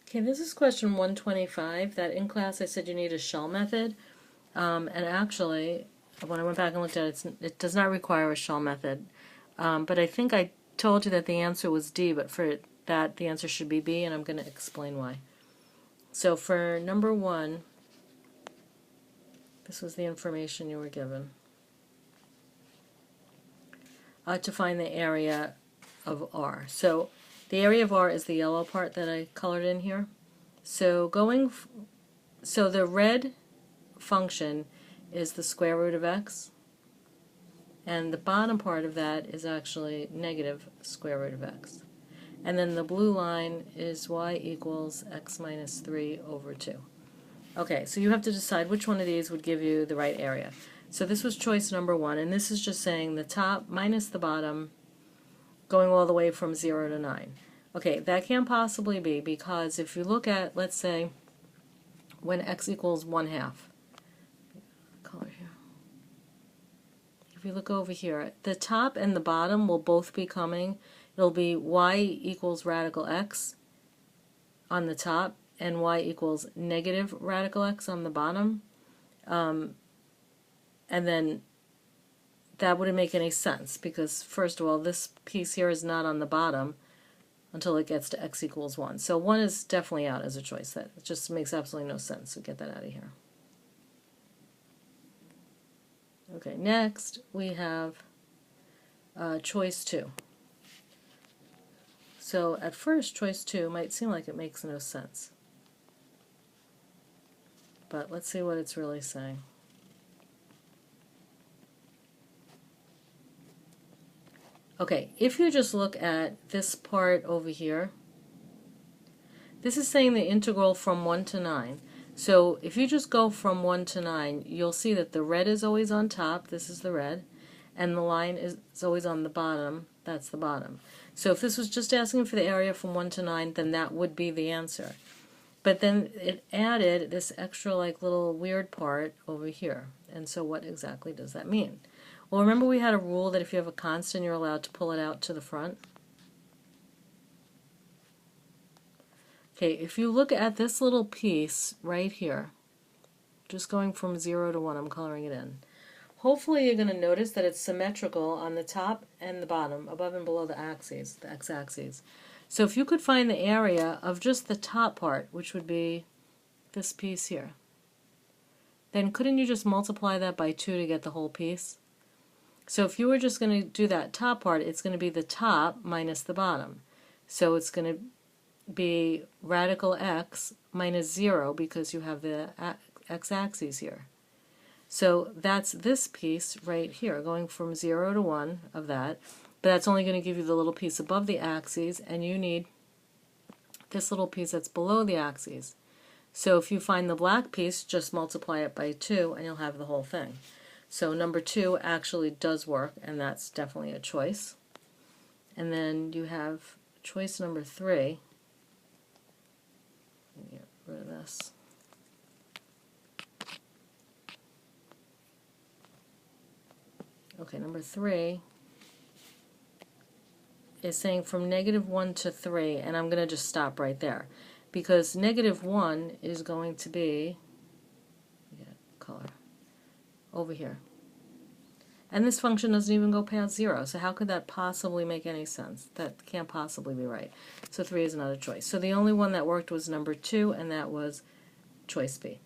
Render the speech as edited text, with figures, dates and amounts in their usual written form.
Okay, this is question 125, that in class I said you need a shell method, and actually, when I went back and looked at it, it does not require a shell method, but I think I told you that the answer was D, but for that the answer should be B, and I'm going to explain why. So for number 1, this was the information you were given, to find the area of R. So the area of R is the yellow part that I colored in here. So so the red function is the square root of x, and the bottom part of that is actually negative square root of x. And then the blue line is y equals x minus 3 over 2. Okay, so you have to decide which one of these would give you the right area. So this was choice number 1, and this is just saying the top minus the bottom going all the way from 0 to 9. Okay, that can't possibly be, because if you look at, let's say, when x equals 1/2, color here. If you look over here, the top and the bottom will both be coming. It'll be y equals radical x on the top and y equals negative radical x on the bottom. And then that wouldn't make any sense, because first of all, this piece here is not on the bottom until it gets to x equals 1. So 1 is definitely out as a choice. That just makes absolutely no sense. So get that out of here. Okay, next we have choice 2. So at first, choice 2 might seem like it makes no sense. But let's see what it's really saying. Okay, if you just look at this part over here, this is saying the integral from 1 to 9. So if you just go from 1 to 9, you'll see that the red is always on top, this is the red, and the line is always on the bottom, that's the bottom. So if this was just asking for the area from 1 to 9, then that would be the answer. But then it added this extra like little weird part over here. And so what exactly does that mean? Well, remember we had a rule that if you have a constant, you're allowed to pull it out to the front. Okay, if you look at this little piece right here, just going from 0 to 1, I'm coloring it in. Hopefully you're going to notice that it's symmetrical on the top and the bottom, above and below the axes, the x-axes. So if you could find the area of just the top part, which would be this piece here, then couldn't you just multiply that by 2 to get the whole piece? So if you were just going to do that top part, it's going to be the top minus the bottom. So it's going to be radical x minus 0, because you have the x-axis here. So that's this piece right here, going from 0 to 1 of that, but that's only going to give you the little piece above the axes, and you need this little piece that's below the axes. So if you find the black piece, just multiply it by 2 and you'll have the whole thing. So number 2 actually does work, and that's definitely a choice. And then you have choice number 3. Get rid of this. Okay, number 3 is saying from negative 1 to 3, and I'm going to just stop right there, because negative 1 is going to be, color, over here. And this function doesn't even go past 0, so how could that possibly make any sense? That can't possibly be right. So 3 is another choice. So the only one that worked was number 2, and that was choice B.